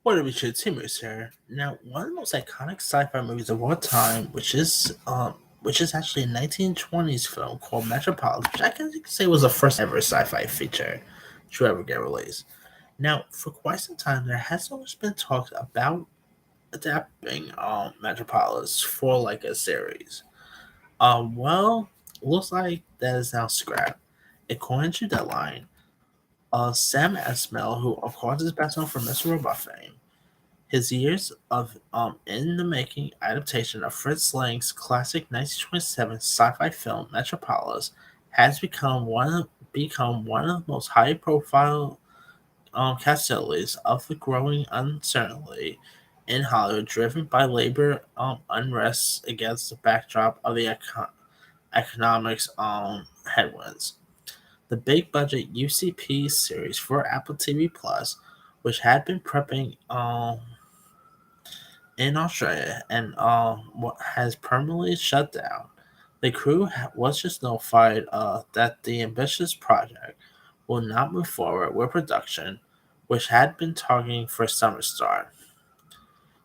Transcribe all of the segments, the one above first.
What are we to Timus here? Now, one of the most iconic sci-fi movies of all time, which is actually a 1920s film called Metropolis, which I can say was the first ever sci-fi feature to ever get released. Now, for quite some time, there has always been talks about adapting Metropolis for like a series. Well, looks like that is now scrapped. According to Deadline, Sam Esmail, who of course is best known for Mr. Robot fame, his years of in the making adaptation of Fritz Lang's classic 1927 sci-fi film Metropolis has become one of the most high profile casualties of the growing uncertainty in Hollywood, driven by labor unrest against the backdrop of the economics headwinds. The big budget UCP series for Apple TV Plus, which had been prepping in Australia and what has permanently shut down. The crew was just notified that the ambitious project will not move forward with production, which had been targeting for summer start.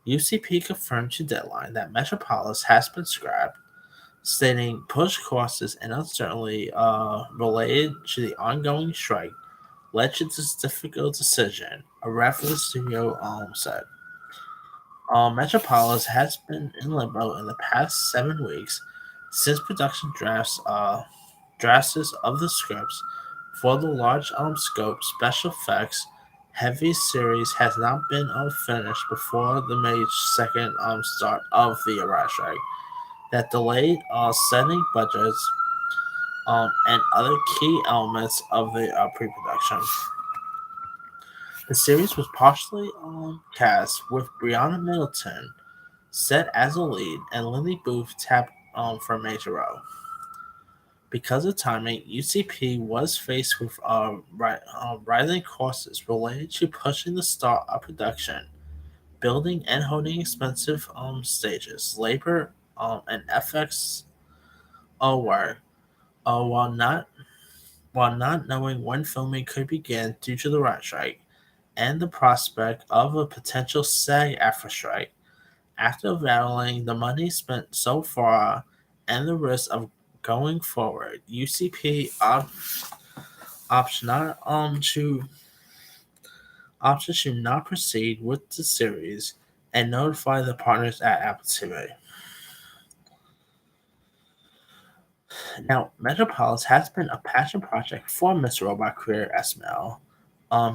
UCP confirmed to Deadline that Metropolis has been scrapped, stating push costs and uncertainty related to the ongoing strike led to this difficult decision, a reference studio said. Metropolis has been in limbo in the past 7 weeks since production drafts of the scripts for the large scope special effects heavy series has not been finished before the May 2nd start of the Iraq strike that delayed setting budgets and other key elements of the pre-production. The series was partially cast with Brianna Middleton set as a lead, and Lily Booth tapped for a major role. Because of timing, UCP was faced with rising costs related to pushing the start of production, building and holding expensive stages, labor, and FX work, uh, while not while not knowing when filming could begin due to the writer strike and the prospect of a potential SAG-AFTRA strike. After evaluating the money spent so far and the risk of going forward, UCP opts not to opted to not proceed with the series and notify the partners at Apple TV. Now, Metropolis has been a passion project for Mr. Robot career SML.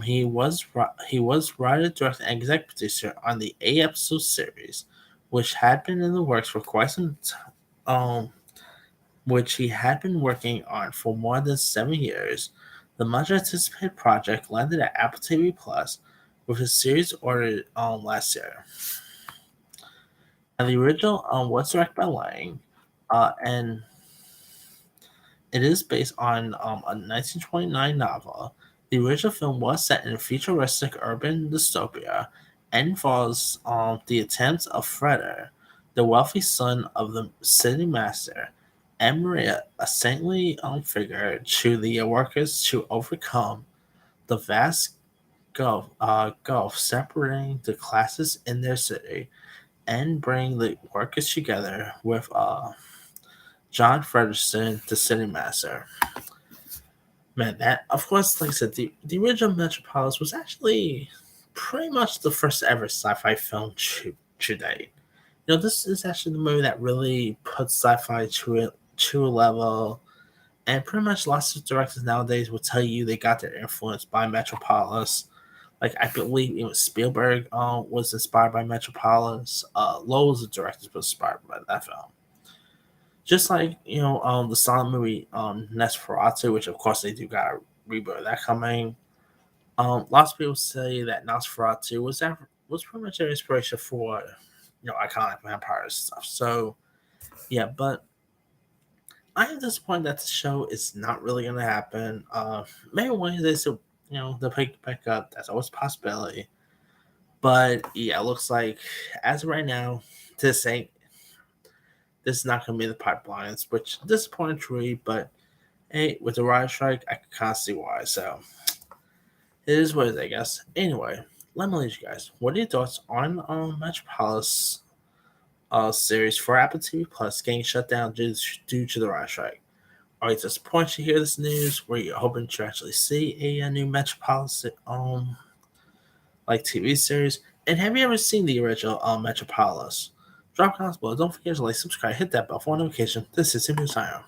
He was writer, director, and executive producer on the 8 episode series, which had been in the works for quite some time. Which he had been working on for more than 7 years. The much anticipated project landed at Apple TV Plus, with a series ordered last year. And the original was directed by Lang, and it is based on a 1929 novel. The original film was set in a futuristic urban dystopia and involves the attempts of Freder, the wealthy son of the city master, and Maria, a saintly figure, to the workers to overcome the vast gulf separating the classes in their city and bring the workers together with John Frederickson, the city master. Man, that of course, like I said, the original Metropolis was actually pretty much the first ever sci-fi film to date. This is actually the movie that really puts sci-fi to a level, and pretty much lots of directors nowadays will tell you they got their influence by Metropolis. Like I believe even Spielberg was inspired by Metropolis. Loads of directors were inspired by that film. Just like the silent movie Nosferatu, which of course they do got a reboot of that coming. Lots of people say that Nosferatu was pretty much their inspiration for iconic vampire stuff. So yeah, but I am disappointed that the show is not really going to happen. Maybe one of these, they'll pick it back up. That's always a possibility. But yeah, it looks like as of right now, this ain't this is not going to be the pipelines, which is disappointing truly. But hey, with the riot strike, I can kind of see why. So it is what it is, I guess. Anyway, let me leave you guys. What are your thoughts on Metropolis series for Apple TV Plus getting shut down due to the writer strike? Are you disappointed to hear this news? Were you hoping to actually see a new Metropolis like TV series? And have you ever seen the original Metropolis? Drop comments below. Don't forget to like, subscribe, hit that bell for notification. This is Simon Simon.